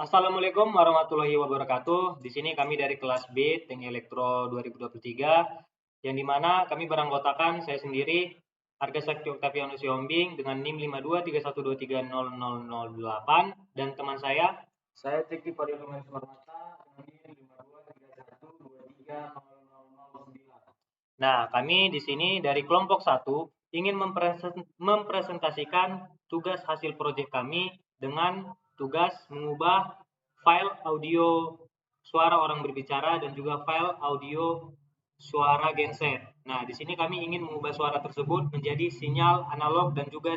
Assalamualaikum warahmatullahi wabarakatuh. Di sini kami dari kelas B Teknik Elektro 2023 yang dimana kami beranggotakan saya sendiri Arga Sakti Oktavianus Yombing dengan NIM 5231230008 dan teman saya Ceki Padilungan Sumarmata dengan NIM 5231230009. Nah, kami di sini dari kelompok 1 ingin mempresentasikan tugas hasil proyek kami dengan tugas mengubah file audio suara orang berbicara dan juga file audio suara genset. Nah, di sini kami ingin mengubah suara tersebut menjadi sinyal analog dan juga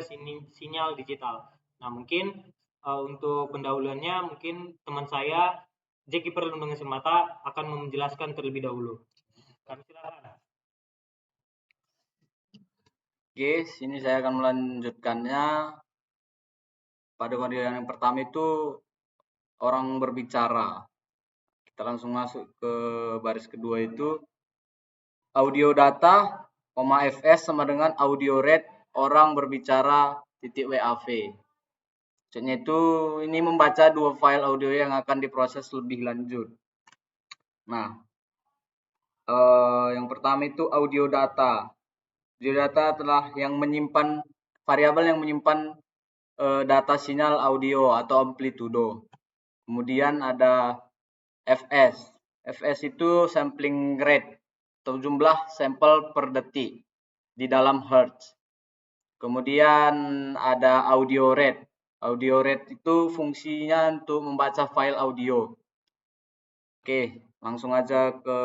sinyal digital. Nah, mungkin untuk pendahuluannya mungkin teman saya Jeki Perlindungan Semata akan menjelaskan terlebih dahulu. Kami silakan. Oke, sini saya akan melanjutkannya. Pada model yang pertama itu orang berbicara. Kita langsung masuk ke baris kedua itu audio data, fs sama dengan audio rate orang berbicara .wav. Maksudnya itu ini membaca dua file audio yang akan diproses lebih lanjut. Nah, yang pertama itu audio data. Audio data adalah yang menyimpan variabel yang menyimpan data sinyal audio atau amplitudo. Kemudian ada fs. Fs itu sampling rate atau jumlah sampel per detik di dalam hertz. Kemudian ada audio rate. Audio rate itu fungsinya untuk membaca file audio. Oke, langsung aja ke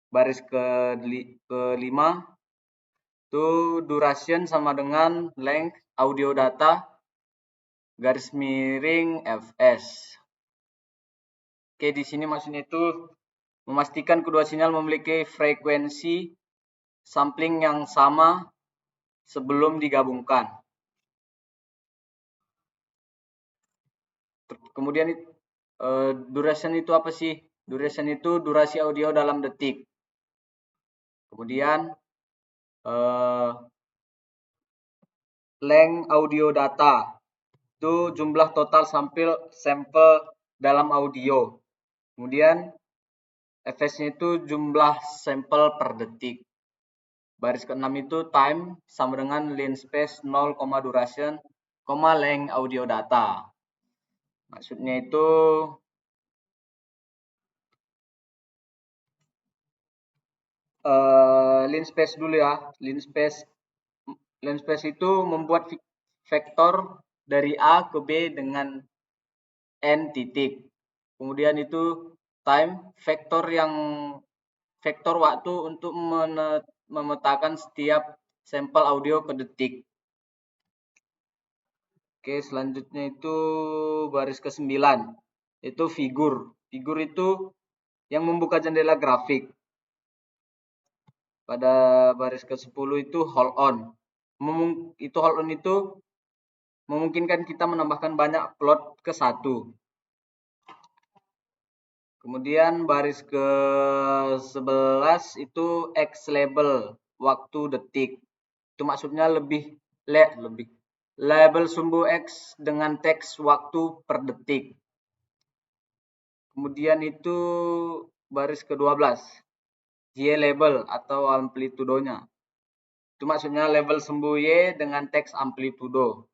baris kelima. Itu duration sama dengan length audio data garis miring fs. Oke, di sini maksudnya itu memastikan kedua sinyal memiliki frekuensi sampling yang sama sebelum digabungkan. Kemudian duration itu apa sih? Duration itu durasi audio dalam detik. Kemudian length audio data itu jumlah total sampel dalam audio. Kemudian fs-nya itu jumlah sampel per detik. Baris ke-6 itu time sama dengan line space 0, duration, length audio data. Maksudnya itu line space dulu ya. Line space itu membuat vektor dari A ke B dengan n titik. Kemudian itu time vektor waktu untuk memetakan setiap sampel audio ke detik. Oke, selanjutnya itu baris ke-9. Itu figur. Figur itu yang membuka jendela grafik. Pada baris ke-10 itu hold on. Hold on itu memungkinkan kita menambahkan banyak plot ke satu. Kemudian baris ke-11 itu X label, waktu detik. Itu maksudnya lebih label sumbu X dengan teks waktu per detik. Kemudian itu baris ke-12, Y label atau amplitudonya. Itu maksudnya label sumbu Y dengan teks amplitudo.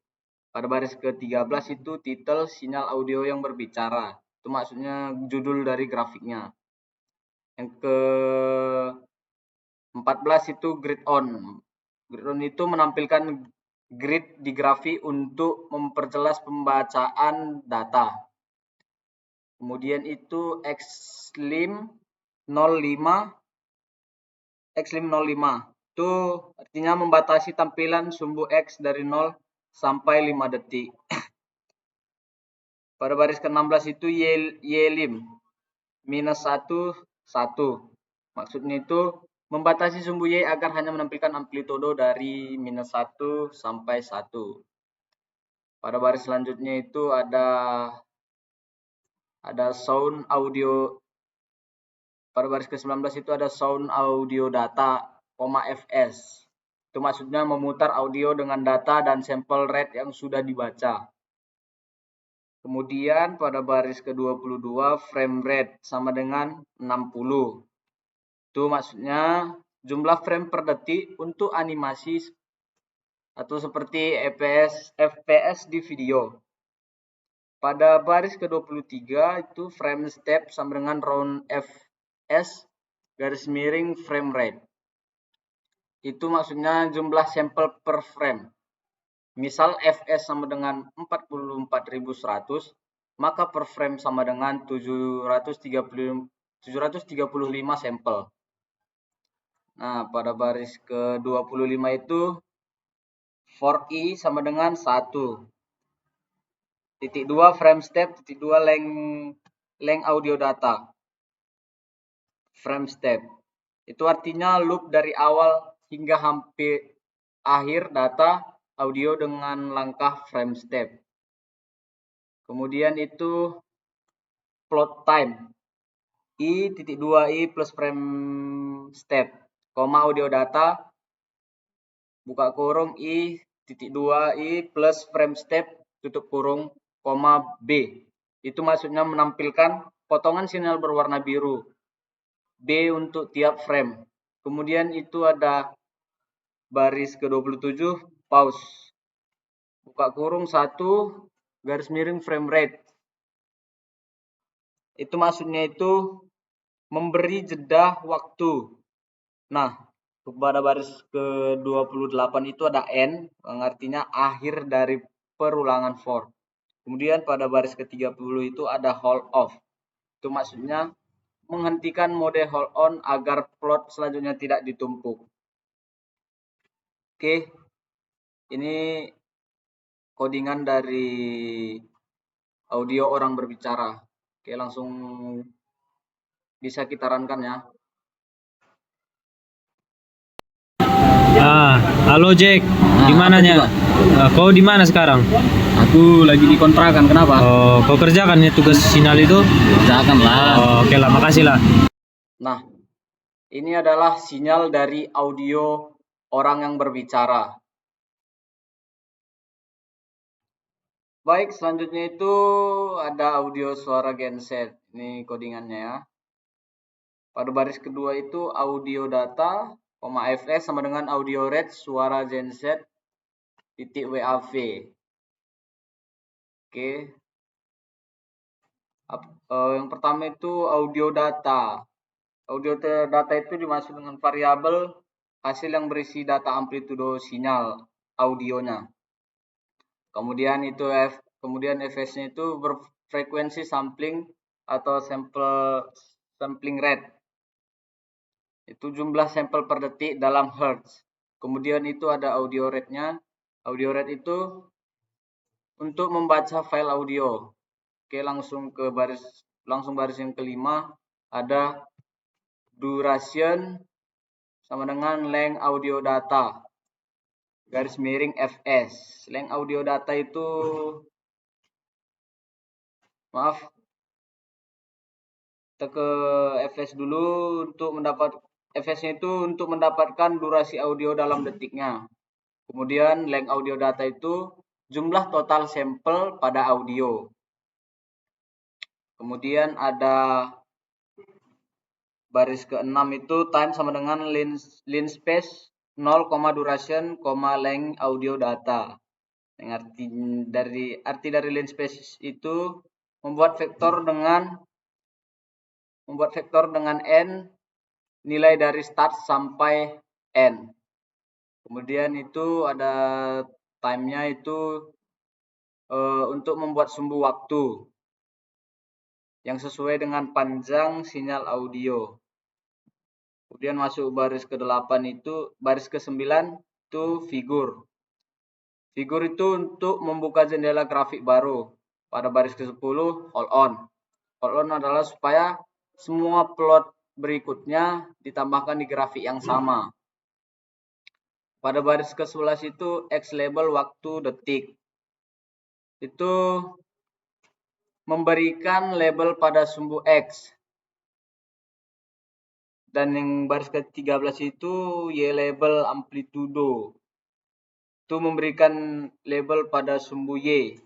Pada baris ke-13 itu titel sinyal audio yang berbicara. Itu maksudnya judul dari grafiknya. Yang ke-14 itu grid on. Grid on itu menampilkan grid di grafik untuk memperjelas pembacaan data. Kemudian itu xlim 05. Xlim 05 itu artinya membatasi tampilan sumbu X dari 0 sampai 5 detik. Pada baris ke-16 itu ylim minus 1, 1. Maksudnya itu membatasi sumbu Y agar hanya menampilkan amplitudo dari minus 1 sampai 1. Pada baris selanjutnya itu ada sound audio. Pada baris ke-19 itu ada sound audio data, fs. Itu maksudnya memutar audio dengan data dan sampel rate yang sudah dibaca. Kemudian pada baris ke-22 frame rate sama dengan 60. Itu maksudnya jumlah frame per detik untuk animasi atau seperti FPS di video. Pada baris ke-23 itu frame step sama dengan round fs garis miring frame rate. Itu maksudnya jumlah sampel per frame. Misal fs sama dengan 44.100, maka per frame sama dengan 735 sampel. Nah, pada baris ke-25 itu for i sama dengan 1. Titik 2 frame step, titik 2 length audio data. Frame step. Itu artinya loop dari awal hingga hampir akhir data audio dengan langkah frame step. Kemudian itu plot time. I.2i plus frame step, koma audio data, buka kurung I.2i plus frame step, tutup kurung, koma B. Itu maksudnya menampilkan potongan sinyal berwarna biru. B untuk tiap frame. Kemudian itu ada baris ke-27 pause. Buka kurung 1 garis miring frame rate. Itu maksudnya itu memberi jeda waktu. Nah, pada baris ke-28 itu ada N, yang artinya akhir dari perulangan for. Kemudian pada baris ke-30 itu ada hold off. Itu maksudnya menghentikan mode hold on agar plot selanjutnya tidak ditumpuk. Oke, ini codingan dari audio orang berbicara. Oke, langsung bisa kita runkan ya. Halo Jack, di mananya? Kau di mana sekarang? Aku lagi di kontrakan, kenapa? Oh, kau kerjakan ya tugas sinyal itu? Kerjakan lah. Oh, oke lah, makasih lah. Nah, ini adalah sinyal dari audio orang yang berbicara. Baik, selanjutnya itu ada audio suara genset. Ini codingannya ya. Pada baris kedua itu audio data, fs sama dengan audio rate suara genset titik WAV. Oke. Yang pertama itu audio data. Audio data itu dimaksud dengan variabel hasil yang berisi data amplitudo sinyal audionya. Kemudian itu fs-nya itu berfrekuensi sampling atau sampling rate. Itu jumlah sampel per detik dalam hertz. Kemudian itu ada audio rate-nya. Audio rate itu untuk membaca file audio. Oke, langsung baris yang kelima ada duration sama dengan length audio data. Garis miring fs. Length audio data itu kita ke fs dulu untuk fs-nya itu untuk mendapatkan durasi audio dalam detiknya. Kemudian length audio data itu jumlah total sampel pada audio. Kemudian ada baris ke-6 itu time sama dengan length space 0, duration, length audio data. Yang arti dari length space itu membuat vektor dengan n nilai dari start sampai n. Kemudian itu ada time-nya itu untuk membuat sumbu waktu yang sesuai dengan panjang sinyal audio. Kemudian masuk baris ke-8 itu, baris ke-9 itu figur. Figur itu untuk membuka jendela grafik baru. Pada baris ke-10 hold on. Hold on adalah supaya semua plot berikutnya ditambahkan di grafik yang sama. Pada baris ke-11 itu X label waktu detik. Itu memberikan label pada sumbu X. Dan yang baris ke-13 itu Y label amplitudo. Itu memberikan label pada sumbu Y.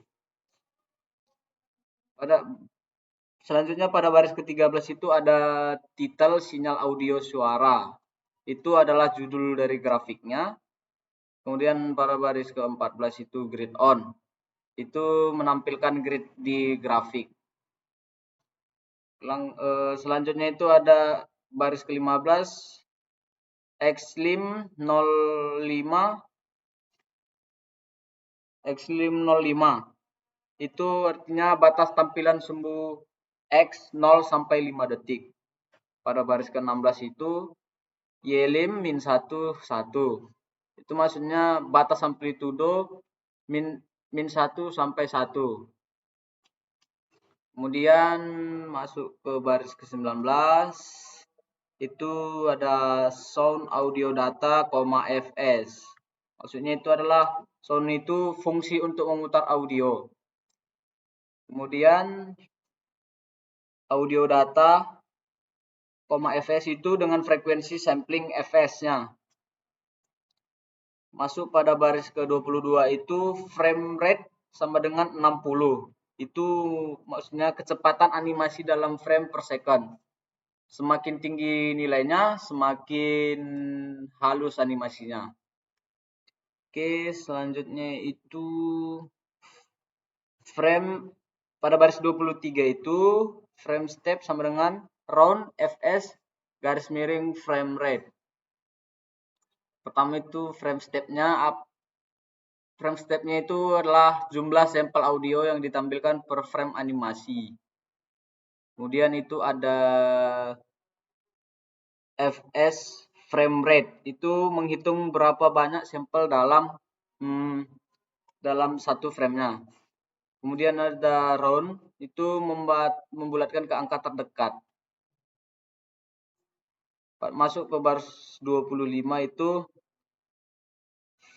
Selanjutnya pada baris ke-13 itu ada titel sinyal audio suara. Itu adalah judul dari grafiknya. Kemudian pada baris ke-14 itu grid on. Itu menampilkan grid di grafik. Selanjutnya itu ada baris ke-15 Xlim 05 itu artinya batas tampilan sumbu X 0 sampai 5 detik. Pada baris ke-16 itu Ylim min 1 1. Itu maksudnya batas amplitudo min 1 sampai 1. Kemudian masuk ke baris ke-19 itu ada sound audio data, fs. Maksudnya itu adalah sound itu fungsi untuk memutar audio. Kemudian audio data, fs itu dengan frekuensi sampling fs-nya. Masuk pada baris ke-22 itu frame rate sama dengan 60. Itu maksudnya kecepatan animasi dalam frame per second. Semakin tinggi nilainya, semakin halus animasinya. Oke, selanjutnya itu frame pada baris 23 itu frame step sama dengan round fs garis miring frame rate. Pertama itu frame stepnya itu adalah jumlah sampel audio yang ditampilkan per frame animasi. Kemudian itu ada fs frame rate, itu menghitung berapa banyak sampel dalam satu frame-nya. Kemudian ada round, itu membulatkan ke angka terdekat. Masuk ke baris 25 itu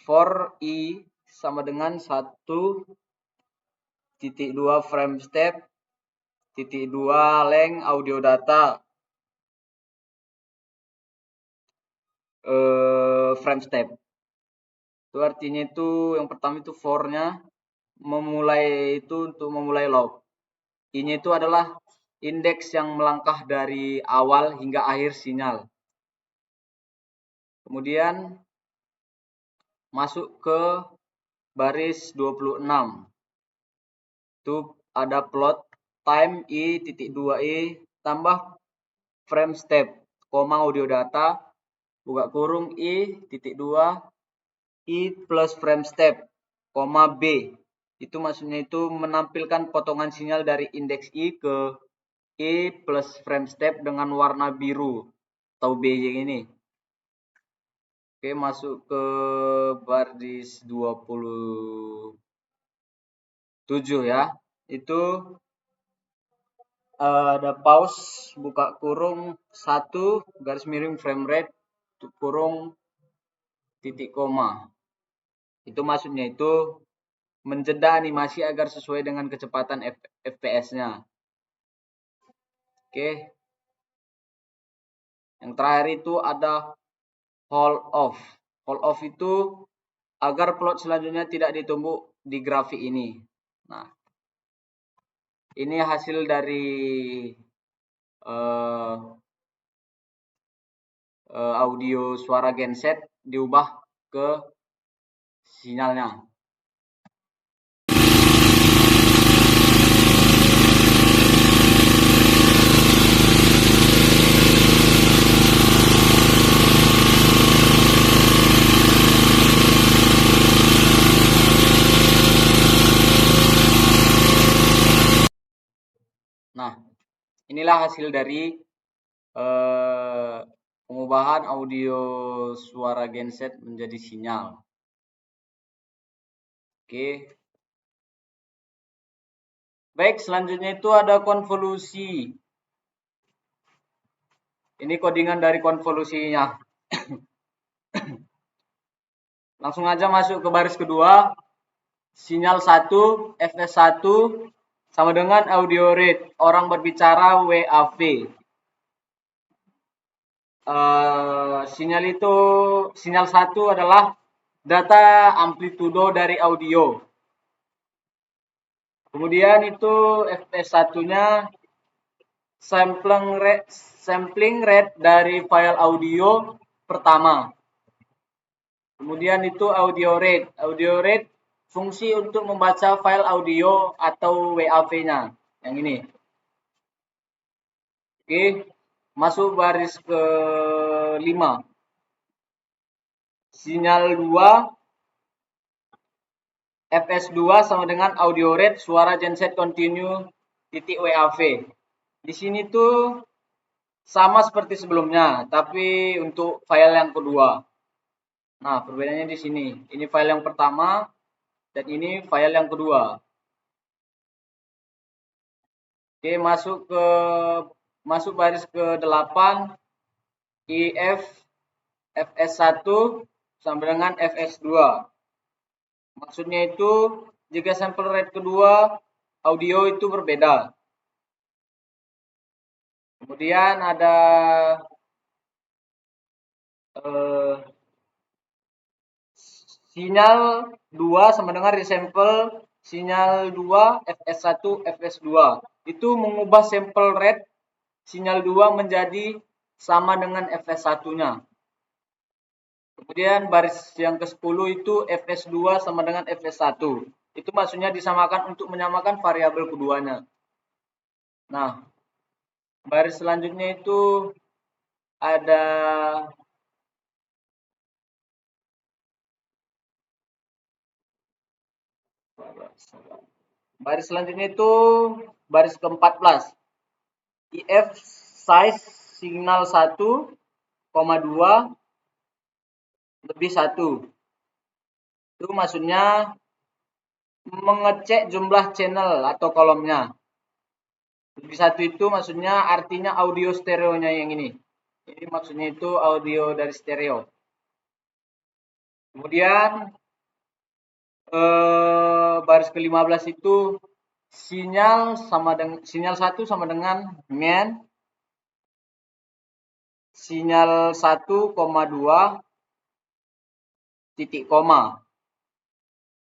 for i sama dengan 1.2 frame step, titik 2 length audio data, frame step. Itu artinya itu yang pertama itu for-nya untuk memulai loop. I-nya itu adalah indeks yang melangkah dari awal hingga akhir sinyal. Kemudian masuk ke baris 26. Itu ada plot time i.2i tambah frame step, koma audio data, buka kurung i.2 i plus frame step, koma b. Itu maksudnya itu menampilkan potongan sinyal dari indeks i ke i plus frame step dengan warna biru atau beige ini. Oke, masuk ke baris 27 ya. Itu ada pause, buka kurung 1 garis miring frame rate, kurung titik koma. Itu maksudnya itu menjeda animasi agar sesuai dengan kecepatan fps-nya. Oke. Yang terakhir itu ada hold off. Hold off itu agar plot selanjutnya tidak ditumbuk di grafik ini. Nah, ini hasil dari audio suara genset diubah ke sinyalnya. Nah, inilah hasil dari pengubahan audio suara genset menjadi sinyal. Oke. Baik, selanjutnya itu ada konvolusi. Ini codingan dari konvolusinya. Langsung aja masuk ke baris kedua. Sinyal 1, fs1 sama dengan audio rate, orang berbicara WAV. Sinyal 1 adalah data amplitudo dari audio. Kemudian itu fps1-nya sampling rate dari file audio pertama. Kemudian itu audio rate. Audio rate fungsi untuk membaca file audio atau WAV-nya. Yang ini. Oke, masuk baris ke-5. Sinyal 2 fs2 sama dengan audio rate suara genset continue titik WAV. Di sini tuh sama seperti sebelumnya, tapi untuk file yang kedua. Nah, perbedaannya di sini. Ini file yang pertama dan ini file yang kedua. Oke, masuk baris ke-8 IF fs1 sama dengan fs2. Maksudnya itu jika sampel rate kedua audio itu berbeda. Kemudian ada sinyal 2 sama dengan resample sinyal 2 fs1 fs2. Itu mengubah sampel rate sinyal 2 menjadi sama dengan fs1-nya. Kemudian baris yang ke-10 itu fs2 sama dengan fs1. Itu maksudnya disamakan untuk menyamakan variabel keduanya. Nah, baris selanjutnya itu ada baris selanjutnya itu baris ke-14. IF size signal 1,2 lebih 1. Itu maksudnya mengecek jumlah channel atau kolomnya. Lebih 1 itu maksudnya artinya audio stereonya yang ini. Jadi maksudnya itu audio dari stereo. Kemudian baris ke-15 itu sinyal 1 sama dengan main sinyal 1,2 titik koma.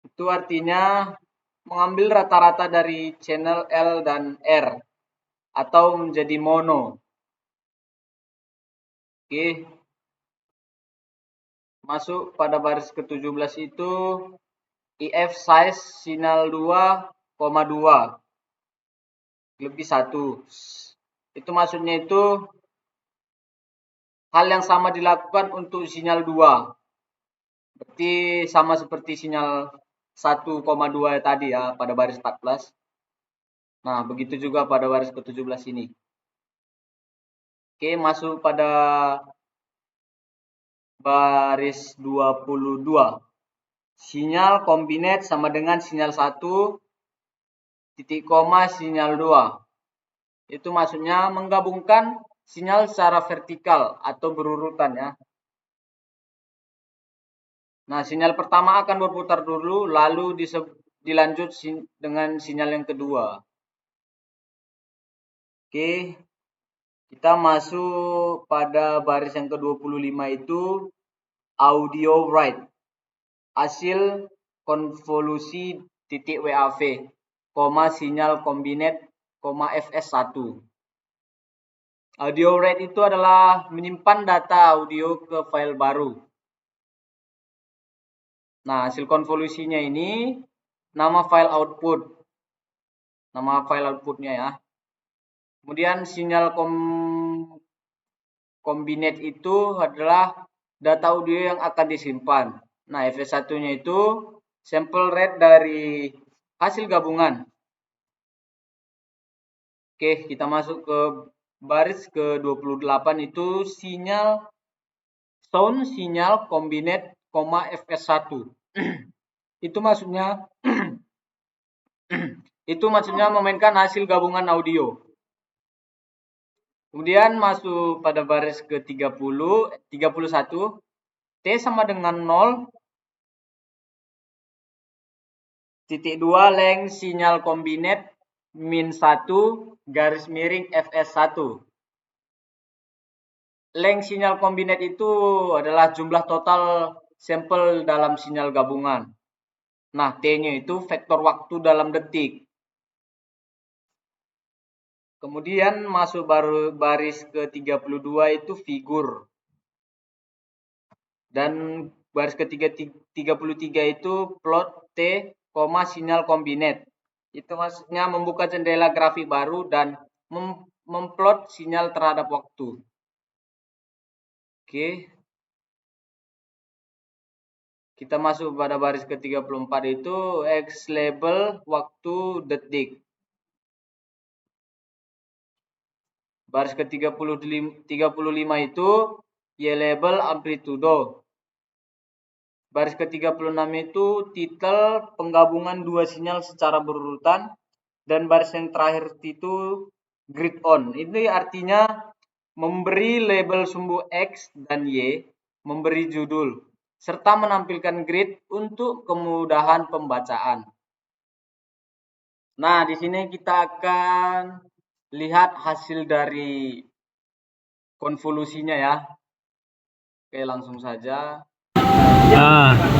Itu artinya mengambil rata-rata dari channel L dan R atau menjadi mono. Oke. Masuk pada baris ke-17 itu IF size sinyal 2,2 lebih 1. Itu maksudnya itu hal yang sama dilakukan untuk sinyal 2. Berarti sama seperti sinyal 1,2 tadi ya pada baris 14. Nah, begitu juga pada baris ke-17 ini. Oke, masuk pada baris 22. Sinyal combinate sama dengan sinyal 1 titik koma sinyal 2. Itu maksudnya menggabungkan sinyal secara vertikal atau berurutan ya. Nah, sinyal pertama akan berputar dulu lalu dilanjut dengan sinyal yang kedua. Oke. Kita masuk pada baris yang ke-25 itu audio write. Hasil konvolusi titik WAV, sinyal combinate, fs1. Audio write itu adalah menyimpan data audio ke file baru. Nah, hasil konvolusinya ini nama file output. Nama file outputnya ya. Kemudian sinyal combinate itu adalah data audio yang akan disimpan. Nah, fs1-nya itu sampel rate dari hasil gabungan. Oke, kita masuk ke baris ke-28 itu sinyal combinate, fs1. Itu maksudnya memainkan hasil gabungan audio. Kemudian masuk pada baris ke-31, T sama dengan 0, titik 2 length sinyal combinate min 1 garis miring fs1. Length sinyal combinate itu adalah jumlah total sampel dalam sinyal gabungan. Nah, T-nya itu vektor waktu dalam detik. Kemudian masuk baru baris ke 32 itu figur. Dan baris ke 33 itu plot T, sinyal combinate. Itu maksudnya membuka jendela grafik baru dan memplot sinyal terhadap waktu. Oke. Kita masuk pada baris ke 34 itu X label waktu detik. Baris ke 35 itu Y label amplitudo. Baris ke 36 itu titel penggabungan dua sinyal secara berurutan. Dan baris yang terakhir itu grid on. Ini artinya memberi label sumbu X dan Y, memberi judul, serta menampilkan grid untuk kemudahan pembacaan. Nah, di sini kita akan lihat hasil dari konvolusinya ya. Oke, langsung saja.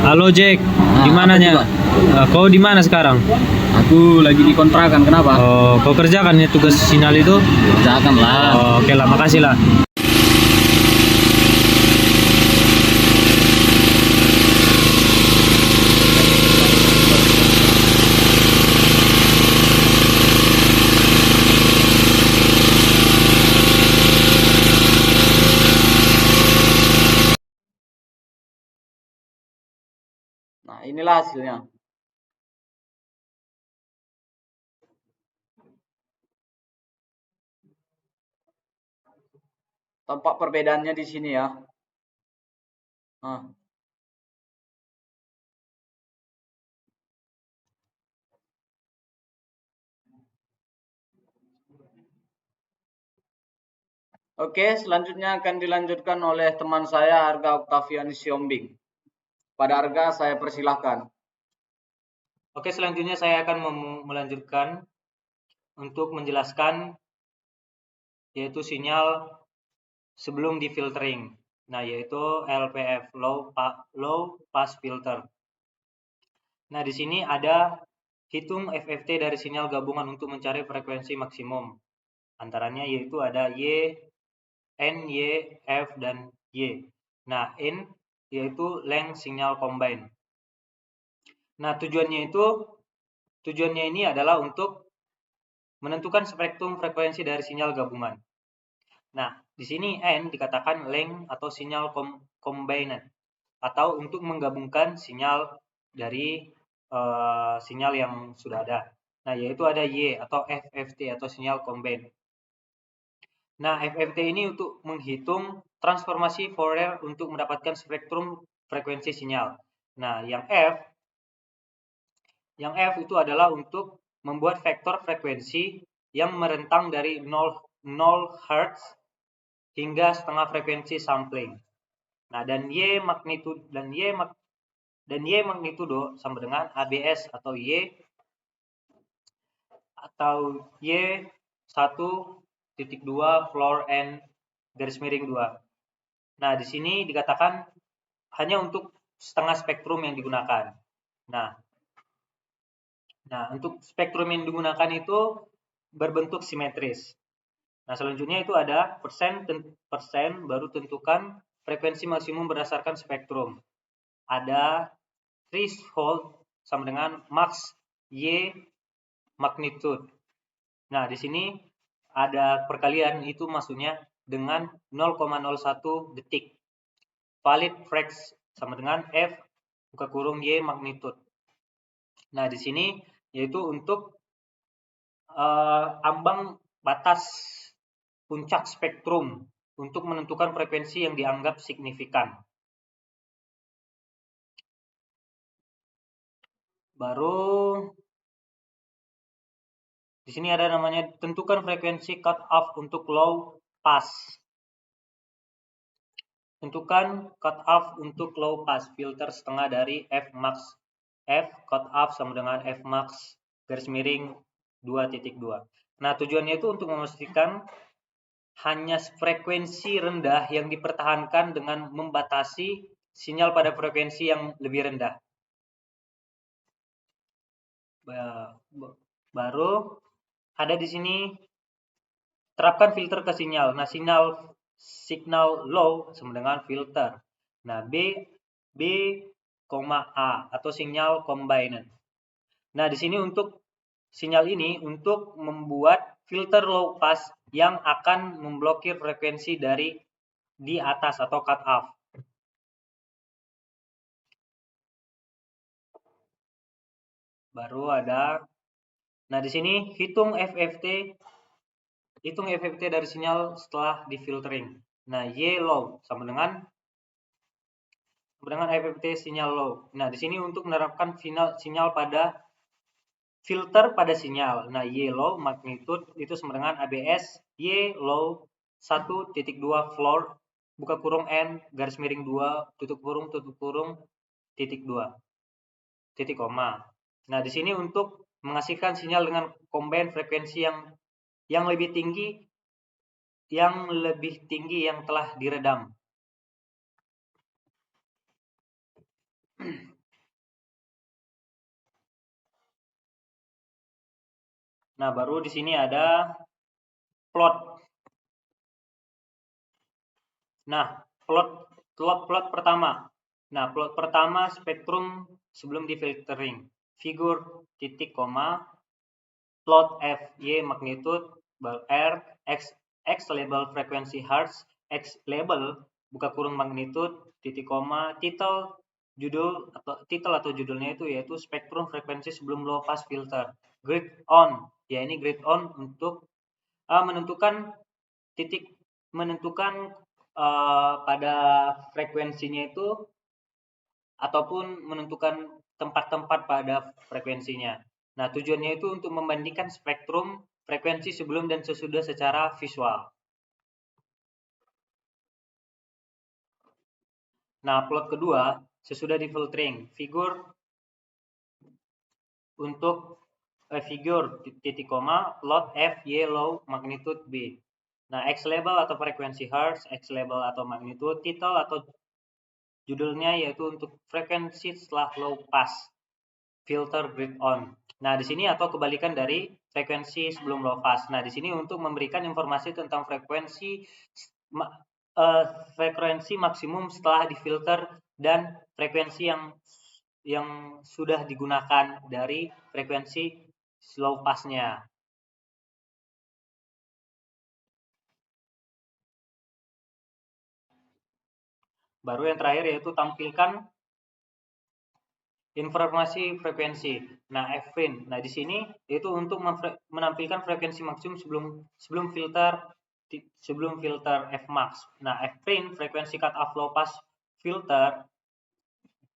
Halo Jack, di mananya? Kau di mana sekarang? Aku lagi di kontrakan, kenapa? Oh, kau kerjakan ya tugas sinyal itu? Kerjakan lah. Oh, oke lah, makasih lah. Nah, inilah hasilnya. Tampak perbedaannya di sini ya. Nah. Oke, selanjutnya akan dilanjutkan oleh teman saya Arga Octavian Siombing. Pada Arga saya persilahkan. Oke, selanjutnya saya akan melanjutkan untuk menjelaskan yaitu sinyal sebelum di filtering. Nah, yaitu LPF, low pass filter. Nah, di sini ada hitung FFT dari sinyal gabungan untuk mencari frekuensi maksimum. Antaranya yaitu ada Y, N, Y, F, dan Y. Nah, N yaitu length sinyal combine. Nah, tujuannya ini adalah untuk menentukan spektrum frekuensi dari sinyal gabungan. Nah, di sini N dikatakan length atau sinyal combined atau untuk menggabungkan sinyal dari sinyal yang sudah ada. Nah, yaitu ada Y atau FFT atau sinyal combined. Nah, FFT ini untuk menghitung transformasi Fourier untuk mendapatkan spektrum frekuensi sinyal. Nah, yang F itu adalah untuk membuat vektor frekuensi yang merentang dari 0 Hz hingga setengah frekuensi sampling. Nah, dan Y magnitudo sama dengan ABS atau Y1.2 floor and garis miring 2. Nah, di sini dikatakan hanya untuk setengah spektrum yang digunakan. Nah, untuk spektrum yang digunakan itu berbentuk simetris. Nah, selanjutnya itu ada persen baru tentukan frekuensi maksimum berdasarkan spektrum. Ada threshold sama dengan max Y magnitude. Nah, di sini ada perkalian itu maksudnya dengan 0,01 detik. Valid frax sama dengan F buka kurung Y magnitude. Nah, di sini yaitu untuk ambang batas puncak spektrum untuk menentukan frekuensi yang dianggap signifikan. Baru di sini ada namanya tentukan frekuensi cut off untuk low pass. Tentukan cut off untuk low pass filter setengah dari F cut off sama dengan F max garis miring 2.2. Nah, tujuannya itu untuk memastikan hanya frekuensi rendah yang dipertahankan dengan membatasi sinyal pada frekuensi yang lebih rendah. Baru ada di sini terapkan filter ke sinyal. Nah, signal low sama dengan filter. Nah, B, A atau sinyal combined. Nah, di sini untuk sinyal ini untuk membuat filter low pass yang akan memblokir frekuensi dari di atas atau cut off. Baru ada. Nah, di sini hitung FFT dari sinyal setelah difiltering. Nah, Y low sama dengan FFT sinyal low. Nah, di sini untuk menerapkan sinyal pada filter pada sinyal. Nah, Y low magnitude itu sama dengan ABS Y low 1.2 floor buka kurung N garis miring 2 tutup kurung titik 2 titik koma. Nah, di sini untuk menghasilkan sinyal dengan combine frekuensi yang lebih tinggi yang telah diredam. Nah, baru di sini ada plot. Nah, plot pertama. Nah, plot pertama spektrum sebelum difiltering. Figur titik koma plot F Y magnitude R X label frekuensi hertz X label buka kurung magnitude titik koma titel atau judulnya itu yaitu spektrum frekuensi sebelum low pass filter. Grid on, ya ini grid on untuk menentukan pada frekuensinya itu ataupun menentukan tempat-tempat pada frekuensinya. Nah, tujuannya itu untuk membandingkan spektrum frekuensi sebelum dan sesudah secara visual. Nah, plot kedua sesudah difiltering. Figur titik koma plot F Y low magnitude B. Nah, X label atau frekuensi hertz, X label atau magnitude, titel atau judulnya yaitu untuk frekuensi setelah low pass filter grid on. Nah, di sini atau kebalikan dari frekuensi sebelum low pass. Nah, di sini untuk memberikan informasi tentang frekuensi maksimum setelah difilter dan frekuensi yang sudah digunakan dari frekuensi slow pass-nya. Baru yang terakhir yaitu tampilkan informasi frekuensi. Nah, Fin. Nah, di sini itu untuk menampilkan frekuensi maksimum sebelum filter Fmax. Nah, Fin frekuensi cut off low pass filter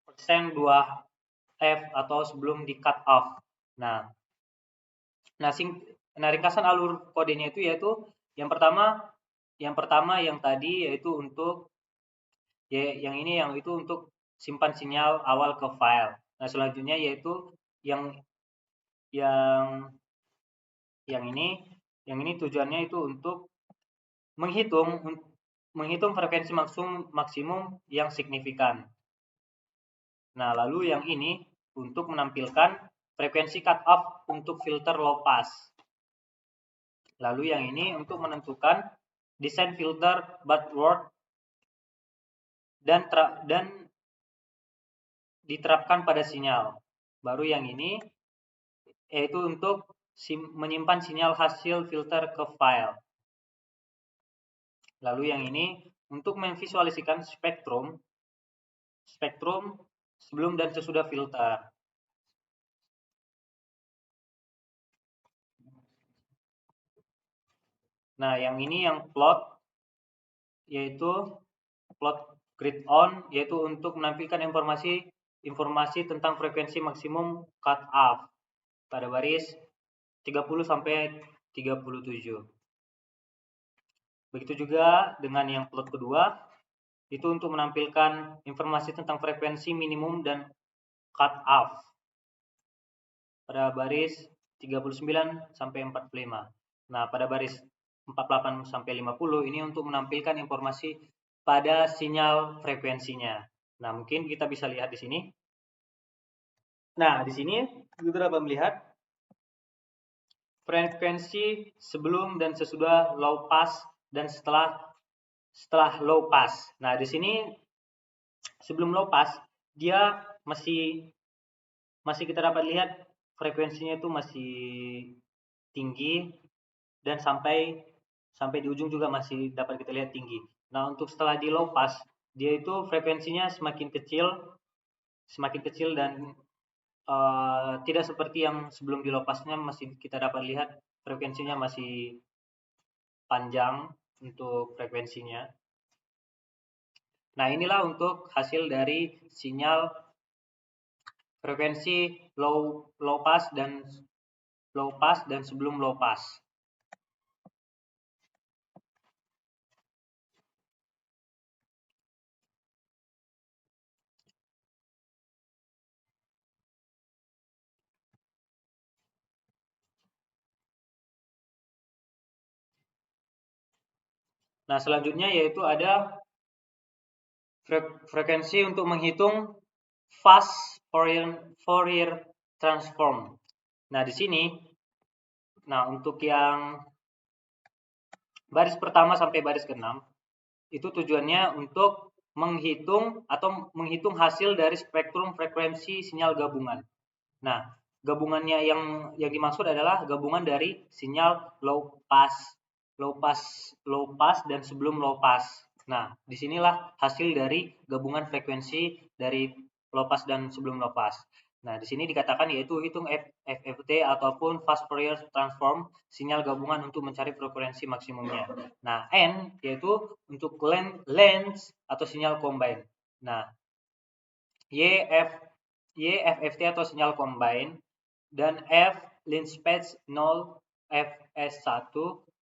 persen 2F atau sebelum di cut off. Nah, ringkasan alur kodenya itu yaitu yang pertama yang tadi yaitu untuk yang itu untuk simpan sinyal awal ke file. Nah, selanjutnya yaitu yang ini tujuannya itu untuk menghitung frekuensi maksimum yang signifikan. Nah, lalu yang ini untuk menampilkan frekuensi cut off untuk filter low pass. Lalu yang ini untuk menentukan desain filter backward dan diterapkan pada sinyal. Baru yang ini yaitu untuk menyimpan sinyal hasil filter ke file. Lalu yang ini untuk memvisualisasikan spektrum sebelum dan sesudah filter. Nah, yang ini yang plot yaitu plot grid on yaitu untuk menampilkan informasi tentang frekuensi maksimum cut off pada baris 30 sampai 37. Begitu juga dengan yang plot kedua itu untuk menampilkan informasi tentang frekuensi minimum dan cut off pada baris 39 sampai 45. Nah, pada baris 48 sampai 50 ini untuk menampilkan informasi pada sinyal frekuensinya. Nah, mungkin kita bisa lihat di sini. Nah, di sini kita dapat melihat frekuensi sebelum dan sesudah low pass dan setelah low pass. Nah, di sini sebelum low pass dia masih kita dapat lihat frekuensinya itu masih tinggi dan sampai di ujung juga masih dapat kita lihat tinggi. Nah, untuk setelah di low pass dia itu frekuensinya semakin kecil dan tidak seperti yang sebelum di low passnya masih kita dapat lihat frekuensinya masih panjang untuk frekuensinya. Nah, inilah untuk hasil dari sinyal frekuensi low pass dan sebelum low pass. Nah, selanjutnya yaitu ada frekuensi untuk menghitung fast Fourier transform. Nah, di sini untuk yang baris pertama sampai baris ke-6 itu tujuannya untuk menghitung hasil dari spektrum frekuensi sinyal gabungan. Nah, gabungannya yang dimaksud adalah gabungan dari sinyal low pass dan sebelum low pass. Nah, disinilah hasil dari gabungan frekuensi dari low pass dan sebelum low pass. Nah, di sini dikatakan yaitu hitung FFT ataupun fast Fourier transform sinyal gabungan untuk mencari frekuensi maksimumnya. Nah, N yaitu untuk length atau sinyal combine. Nah, YFFT atau sinyal combine dan F length space 0 FS1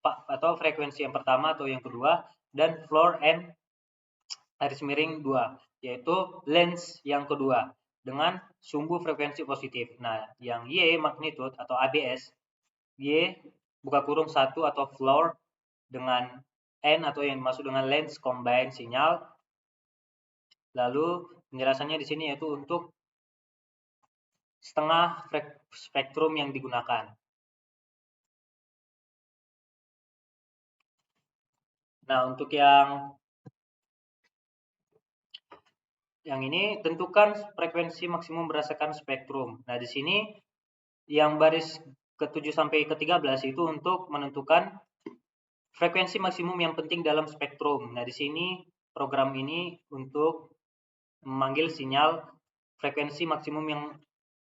atau frekuensi yang pertama atau yang kedua dan floor N garis miring 2 yaitu length yang kedua dengan sumbu frekuensi positif. Nah, yang Y magnitude atau ABS Y buka kurung 1 atau floor dengan N atau yang dimaksud dengan length combine sinyal. Lalu penjelasannya di sini yaitu untuk setengah spektrum yang digunakan. Nah, untuk yang ini tentukan frekuensi maksimum berdasarkan spektrum. Nah, di sini yang baris ke-7 sampai ke-13 itu untuk menentukan frekuensi maksimum yang penting dalam spektrum. Nah, di sini program ini untuk memanggil sinyal frekuensi maksimum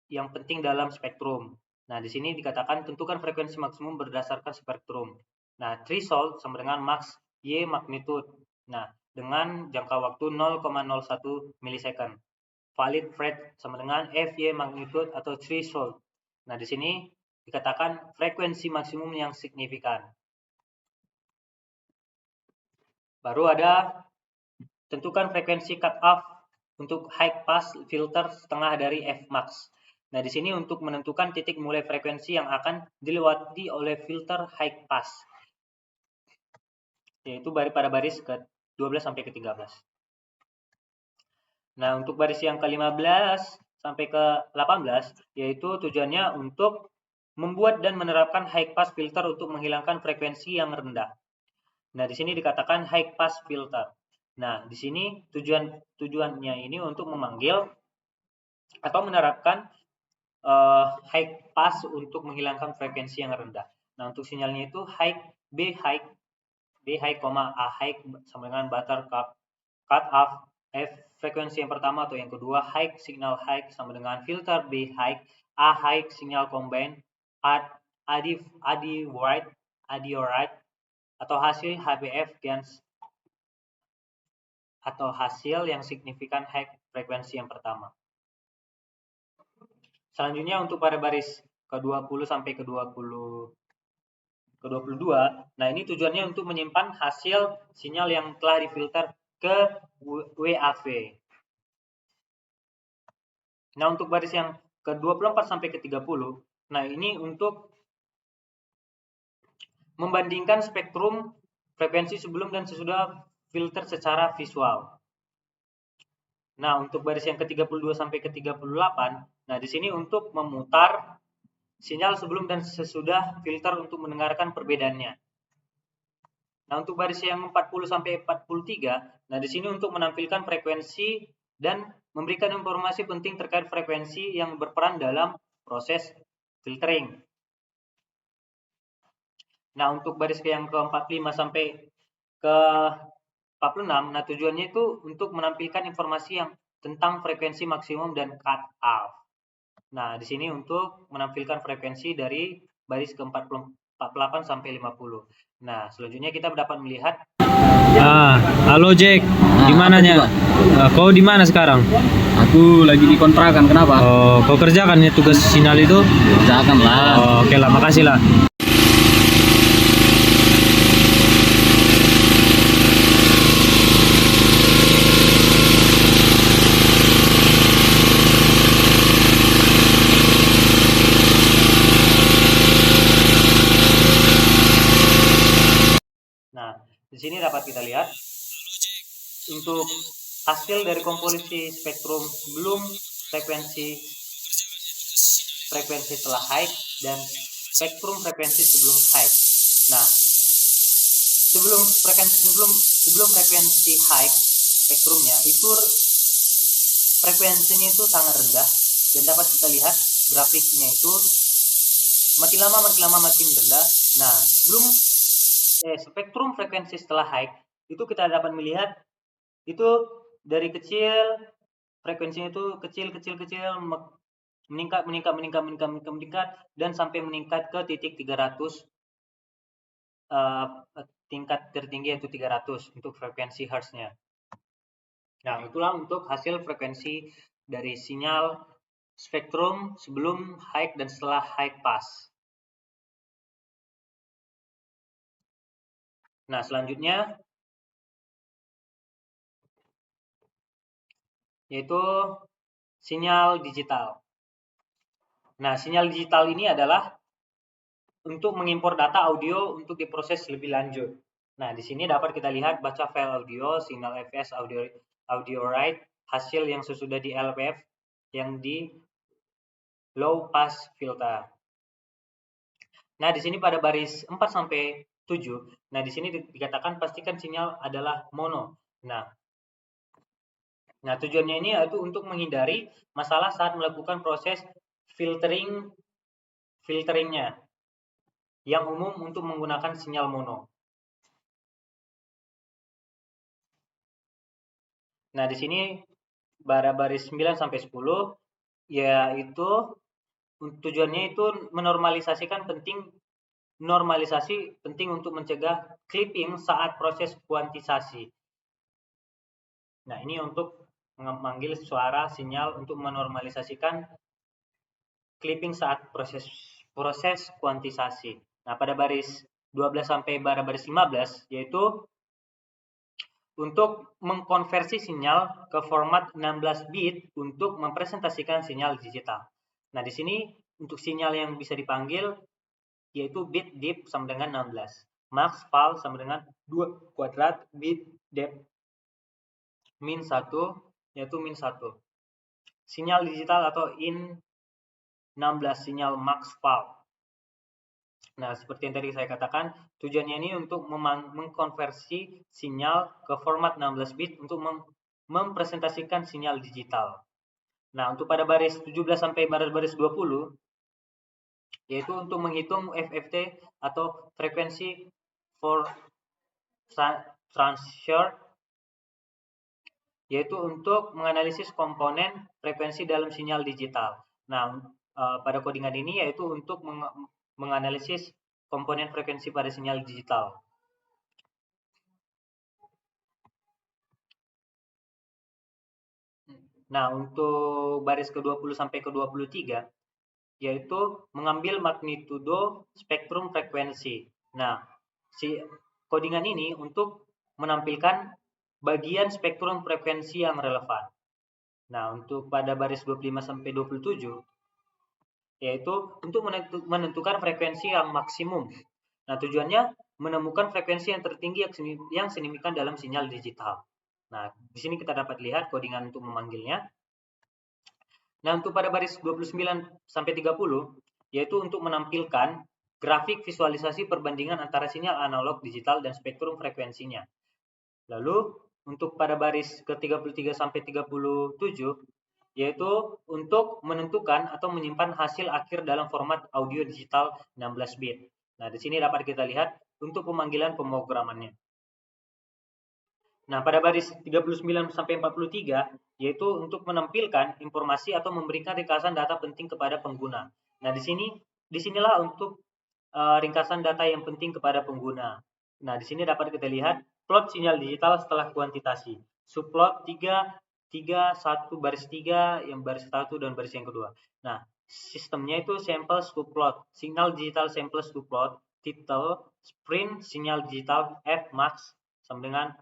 yang penting dalam spektrum. Nah, di sini dikatakan tentukan frekuensi maksimum berdasarkan spektrum. Nah, threshold sama dengan max Y magnitude. Nah, dengan jangka waktu 0,01 milisecond. Valid rate sama dengan FY magnitude atau threshold. Nah, di sini dikatakan frekuensi maksimum yang signifikan. Baru ada tentukan frekuensi cut off untuk high pass filter setengah dari Fmax. Nah, di sini untuk menentukan titik mulai frekuensi yang akan dilewati oleh filter high pass, yaitu pada baris ke-12 sampai ke-13. Nah, untuk baris yang ke-15 sampai ke-18, yaitu tujuannya untuk membuat dan menerapkan high pass filter untuk menghilangkan frekuensi yang rendah. Nah, di sini dikatakan high pass filter. Nah, di sini tujuannya ini untuk memanggil atau menerapkan high pass untuk menghilangkan frekuensi yang rendah. Nah, untuk sinyalnya itu B high, A high sama dengan buttercup cut off F frekuensi yang pertama atau yang kedua, high signal high sama dengan filter B high, A high signal combine, AD wide atau hasil HBF GANS atau hasil yang signifikan high frekuensi yang pertama. Selanjutnya untuk pada baris ke-20 sampai ke-22. Nah, ini tujuannya untuk menyimpan hasil sinyal yang telah difilter ke WAV. Nah, untuk baris yang ke-24 sampai ke-30, nah ini untuk membandingkan spektrum frekuensi sebelum dan sesudah filter secara visual. Nah, untuk baris yang ke-32 sampai ke-38, nah di sini untuk memutar sinyal sebelum dan sesudah filter untuk mendengarkan perbedaannya. Nah, untuk baris yang 40 sampai 43, nah di sini untuk menampilkan frekuensi dan memberikan informasi penting terkait frekuensi yang berperan dalam proses filtering. Nah, untuk baris yang ke-45 sampai ke 46, nah tujuannya itu untuk menampilkan informasi yang tentang frekuensi maksimum dan cut off. Nah, di sini untuk menampilkan frekuensi dari baris ke-48 sampai 50. Nah, selanjutnya kita dapat melihat Halo Jack, di mananya? Kau di mana sekarang? Aku lagi di kontrakan, kenapa? Oh, kau kerjakan ya tugas sinyal itu? Kerjakan lah. Oh, oke lah, makasih lah. Nah, di sini dapat kita lihat untuk hasil dari komposisi spektrum sebelum frekuensi setelah high dan spektrum frekuensi sebelum high. Nah, sebelum frekuensi high spektrumnya itu frekuensinya itu sangat rendah dan dapat kita lihat grafiknya itu makin lama makin rendah. Nah, sebelum spektrum frekuensi setelah high itu kita dapat melihat itu dari kecil frekuensinya itu kecil meningkat dan sampai meningkat ke titik 300 tingkat tertinggi yaitu 300 untuk frekuensi hertznya. Nah, itulah untuk hasil frekuensi dari sinyal spektrum sebelum high dan setelah high pass. Nah, selanjutnya yaitu sinyal digital. Nah, sinyal digital ini adalah untuk mengimpor data audio untuk diproses lebih lanjut. Nah, di sini dapat kita lihat baca file audio, sinyal FS audio write, hasil yang sesudah di LPF yang di low pass filter. Nah, di sini pada baris 4 sampai 7, nah di sini dikatakan pastikan sinyal adalah mono. Nah, tujuannya ini yaitu untuk menghindari masalah saat melakukan proses filteringnya yang umum untuk menggunakan sinyal mono. Nah, di sini pada baris 9 sampai 10 yaitu tujuannya itu normalisasi penting untuk mencegah clipping saat proses kuantisasi. Nah, ini untuk memanggil suara sinyal untuk menormalisasikan clipping saat proses kuantisasi. Nah, pada baris 12 sampai pada baris 15 yaitu untuk mengkonversi sinyal ke format 16 bit untuk mempresentasikan sinyal digital. Nah, di sini untuk sinyal yang bisa dipanggil yaitu bit dip sama dengan 16, max val sama dengan 2 kuadrat bit depth min 1 yaitu min 1. Sinyal digital atau in 16 sinyal max val. Nah, seperti yang tadi saya katakan, tujuannya ini untuk mengkonversi sinyal ke format 16 bit untuk mempresentasikan sinyal digital. Nah, untuk pada baris 17 sampai baris 20 yaitu untuk menghitung FFT atau frekuensi for transfer, yaitu untuk menganalisis komponen frekuensi dalam sinyal digital. Nah, pada codingan ini yaitu untuk menganalisis komponen frekuensi pada sinyal digital. Nah, untuk baris ke-20 sampai ke-23 yaitu mengambil magnitudo spektrum frekuensi. Nah, si codingan ini untuk menampilkan bagian spektrum frekuensi yang relevan. Nah, untuk pada baris 25 sampai 27 yaitu untuk menentukan frekuensi yang maksimum. Nah, tujuannya menemukan frekuensi yang tertinggi yang signifikan dalam sinyal digital. Nah, di sini kita dapat lihat codingan untuk memanggilnya. Nah, untuk pada baris 29 sampai 30 yaitu untuk menampilkan grafik visualisasi perbandingan antara sinyal analog, digital, dan spektrum frekuensinya. Lalu untuk pada baris ke-33 sampai 37 yaitu untuk menentukan atau menyimpan hasil akhir dalam format audio digital 16 bit. Nah, di sini dapat kita lihat untuk pemanggilan pemrogramannya. Nah, pada baris 39 sampai 43 yaitu untuk menampilkan informasi atau memberikan ringkasan data penting kepada pengguna. Nah, disinilah untuk ringkasan data yang penting kepada pengguna. Nah, di sini dapat kita lihat plot sinyal digital setelah kuantitasi. Subplot 3, 3, 1, baris 3, yang baris 1 dan baris yang kedua. Nah, sistemnya itu sample subplot, sinyal digital sample subplot, title, sprint, sinyal digital F max sama dengan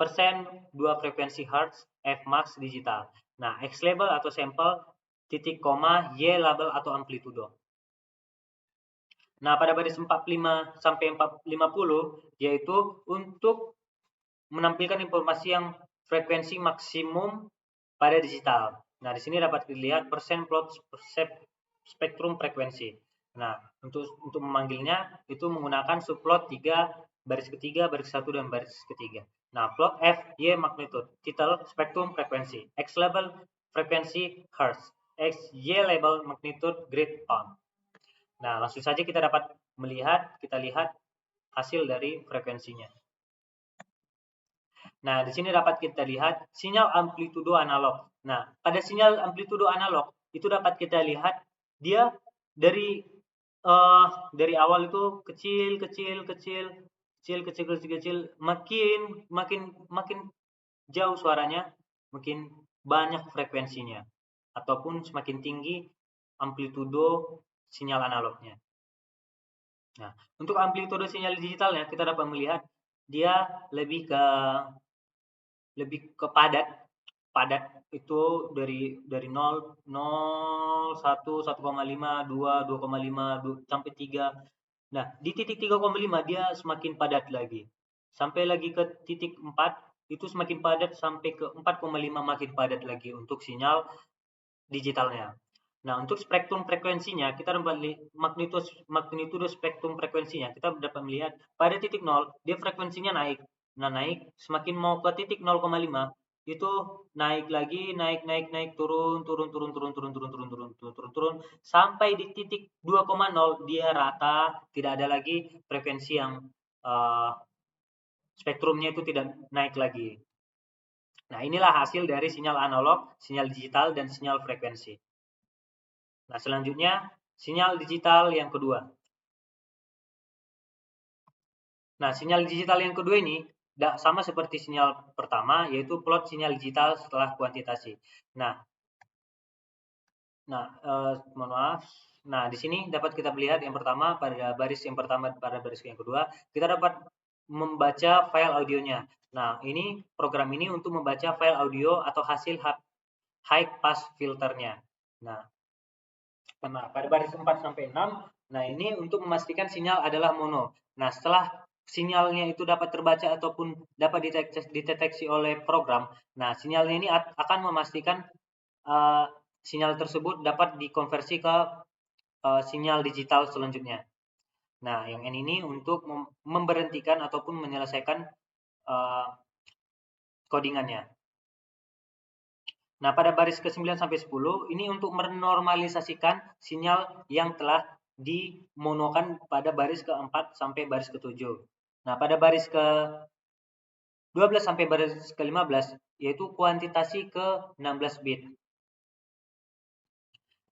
persen 2 frekuensi hertz F max digital. Nah, X label atau sampel, titik koma, Y label atau amplitudo. Nah, pada baris 45 sampai 50 yaitu untuk menampilkan informasi yang frekuensi maksimum pada digital. Nah, di sini dapat dilihat persen plot spektrum frekuensi. Nah, untuk memanggilnya itu menggunakan subplot 3, baris ketiga, baris 1 dan baris ketiga. Nah, plot F, Y magnitude, title spektrum frekuensi, X label frekuensi hertz, X, Y label magnitude grid ohm. Nah, langsung saja kita lihat hasil dari frekuensinya. Nah, di sini dapat kita lihat sinyal amplitudo analog. Nah, pada sinyal amplitudo analog itu dapat kita lihat dia dari awal itu kecil, makin jauh suaranya, makin banyak frekuensinya, ataupun semakin tinggi amplitudo sinyal analognya. Nah, untuk amplitudo sinyal digitalnya kita dapat melihat dia lebih ke padat. Padat itu dari 0, 0, 1, 1,5, 2, 2,5 sampai 3. Nah, di titik 3,5 dia semakin padat lagi. Sampai lagi ke titik 4 itu semakin padat sampai ke 4,5 makin padat lagi untuk sinyal digitalnya. Nah, untuk spektrum frekuensinya, kita dapat magnitudo spektrum frekuensinya, kita dapat melihat pada titik 0, dia frekuensinya naik. Nah, naik, semakin mau ke titik 0,5, itu naik lagi, naik, turun, sampai di titik 2,0, dia rata, tidak ada lagi frekuensi yang spektrumnya itu tidak naik lagi. Nah, inilah hasil dari sinyal analog, sinyal digital, dan sinyal frekuensi. Nah, selanjutnya sinyal digital yang kedua. Nah, sinyal digital yang kedua ini sama seperti sinyal pertama, yaitu plot sinyal digital setelah kuantitasi. Nah, mohon maaf. Nah, di sini dapat kita lihat yang pertama pada baris yang pertama pada baris yang kedua, kita dapat membaca file audionya. Nah, ini program ini untuk membaca file audio atau hasil high pass filternya. Nah, pada baris 4 sampai 6, nah ini untuk memastikan sinyal adalah mono. Nah, setelah sinyalnya itu dapat terbaca ataupun dapat dideteksi oleh program, nah sinyalnya ini akan memastikan sinyal tersebut dapat dikonversi ke sinyal digital selanjutnya. Nah, yang N ini untuk memberhentikan ataupun menyelesaikan codingannya. Nah, pada baris ke-9 sampai 10 ini untuk menormalisasikan sinyal yang telah dimonokan pada baris ke-4 sampai baris ke-7. Nah, pada baris ke-12 sampai baris ke-15 yaitu kuantitasi ke-16 bit.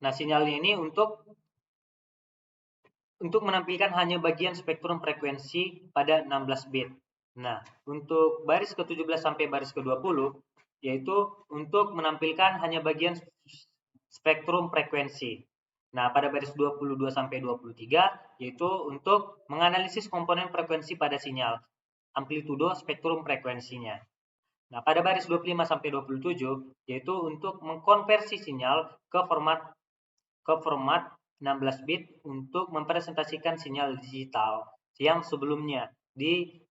Nah, sinyalnya ini untuk menampilkan hanya bagian spektrum frekuensi pada 16 bit. Nah, untuk baris ke-17 sampai baris ke-20 yaitu untuk menampilkan hanya bagian spektrum frekuensi. Nah, pada baris 22 sampai 23 yaitu untuk menganalisis komponen frekuensi pada sinyal, amplitudo spektrum frekuensinya. Nah, pada baris 25 sampai 27 yaitu untuk mengkonversi sinyal ke format 16 bit untuk mempresentasikan sinyal digital yang sebelumnya di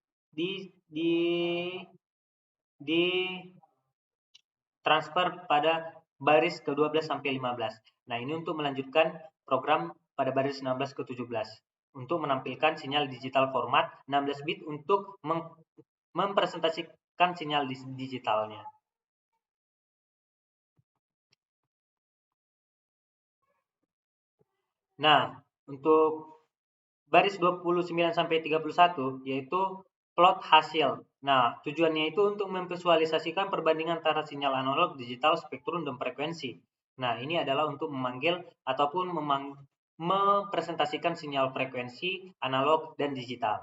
transfer pada baris ke-12 sampai 15. Nah, ini untuk melanjutkan program pada baris 16 ke 17 untuk menampilkan sinyal digital format 16 bit untuk mempresentasikan sinyal digitalnya. Nah, untuk baris 29 sampai 31 yaitu plot hasil. Nah, tujuannya itu untuk memvisualisasikan perbandingan antara sinyal analog, digital, spektrum, dan frekuensi. Nah, ini adalah untuk memanggil ataupun mempresentasikan sinyal frekuensi analog dan digital.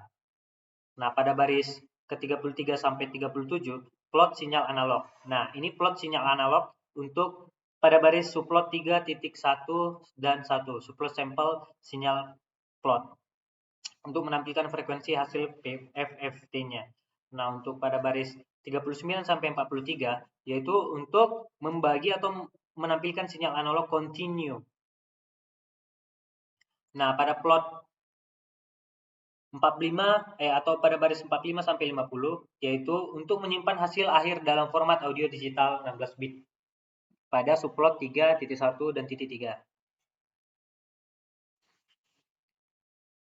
Nah, pada baris ke-33 sampai 37 plot sinyal analog. Nah, ini plot sinyal analog untuk pada baris subplot 3.1 dan 1, subplot sampel sinyal plot untuk menampilkan frekuensi hasil FFT-nya. Nah, untuk pada baris 39 sampai 43 yaitu untuk membagi atau menampilkan sinyal analog continue. Nah, pada plot 45 atau pada baris 45 sampai 50 yaitu untuk menyimpan hasil akhir dalam format audio digital 16 bit pada subplot 3.1 dan .3.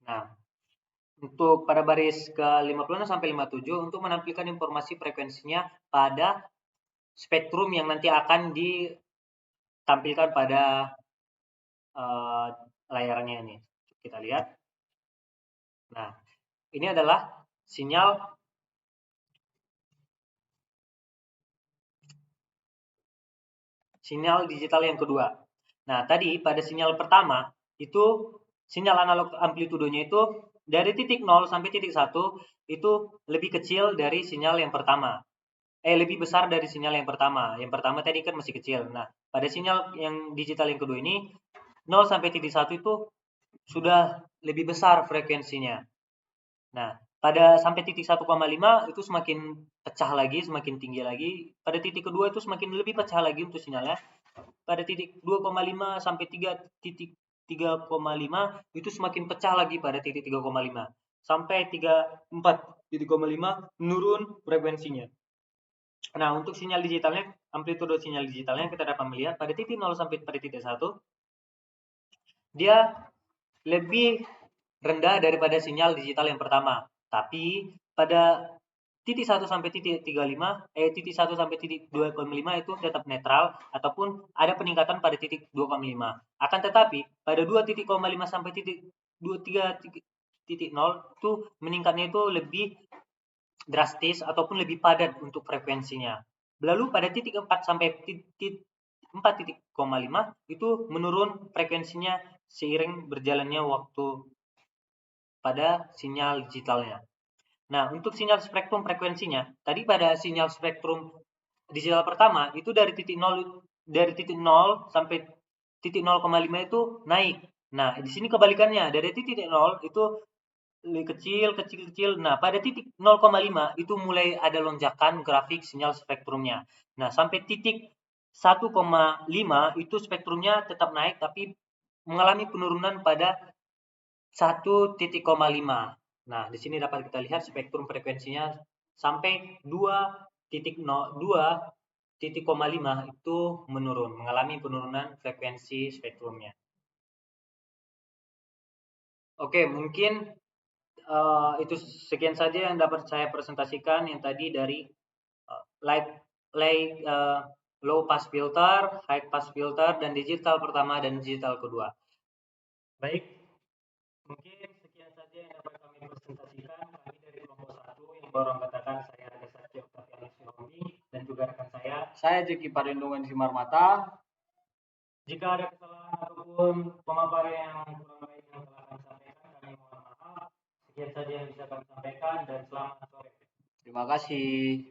Nah, untuk pada baris ke-56 sampai 57 untuk menampilkan informasi frekuensinya pada spektrum yang nanti akan ditampilkan pada layarnya ini. Kita lihat. Nah, ini adalah sinyal digital yang kedua. Nah, tadi pada sinyal pertama itu sinyal analog amplitudonya itu dari titik 0 sampai titik 1 itu lebih kecil dari sinyal yang pertama. Lebih besar dari sinyal yang pertama. Yang pertama tadi kan masih kecil. Nah, pada sinyal yang digital yang kedua ini 0 sampai titik 1 itu sudah lebih besar frekuensinya. Nah, pada sampai titik 1,5 itu semakin pecah lagi, semakin tinggi lagi. Pada titik kedua itu semakin lebih pecah lagi untuk sinyalnya. Pada titik 2,5 sampai 3.5 itu semakin pecah lagi pada titik 3,5. Sampai 4.5 menurun frekuensinya. Nah, untuk sinyal digitalnya, amplitudo sinyal digitalnya kita dapat melihat pada titik 0 sampai pada titik 1 dia lebih rendah daripada sinyal digital yang pertama. Tapi pada titik 1 sampai titik 35, titik 1 sampai titik 2,5 itu tetap netral ataupun ada peningkatan pada titik 2,5. Akan tetapi pada 2.5 sampai titik 23.0 itu meningkatnya itu lebih drastis ataupun lebih padat untuk frekuensinya. Lalu pada titik 4 sampai titik 4.5 itu menurun frekuensinya seiring berjalannya waktu pada sinyal digitalnya. Nah, untuk sinyal spektrum frekuensinya, tadi pada sinyal spektrum digital pertama itu dari titik 0 sampai titik 0,5 itu naik. Nah, di sini kebalikannya, dari titik 0 itu kecil. Nah, pada titik 0,5 itu mulai ada lonjakan grafik sinyal spektrumnya. Nah, sampai titik 1,5 itu spektrumnya tetap naik tapi mengalami penurunan pada 1.5. Nah, di sini dapat kita lihat spektrum frekuensinya sampai 2.5 itu mengalami penurunan frekuensi spektrumnya. Oke, mungkin itu sekian saja yang dapat saya presentasikan yang tadi dari low pass filter, high pass filter, dan digital pertama dan digital kedua. Baik, mungkin sekian saja yang dapat kami presentasikan. Kami dari kelompok 1 yang baru katakan saya Raga Satya Octavianus Sihombing dan juga rekan saya Jeki Parindungan Simarmata. Jika ada kesalahan ataupun pemaparan yang kurang baik yang telah kami sampaikan, kami mohon maaf. Sekian saja yang bisa kami sampaikan dan selamat sore. Terima kasih.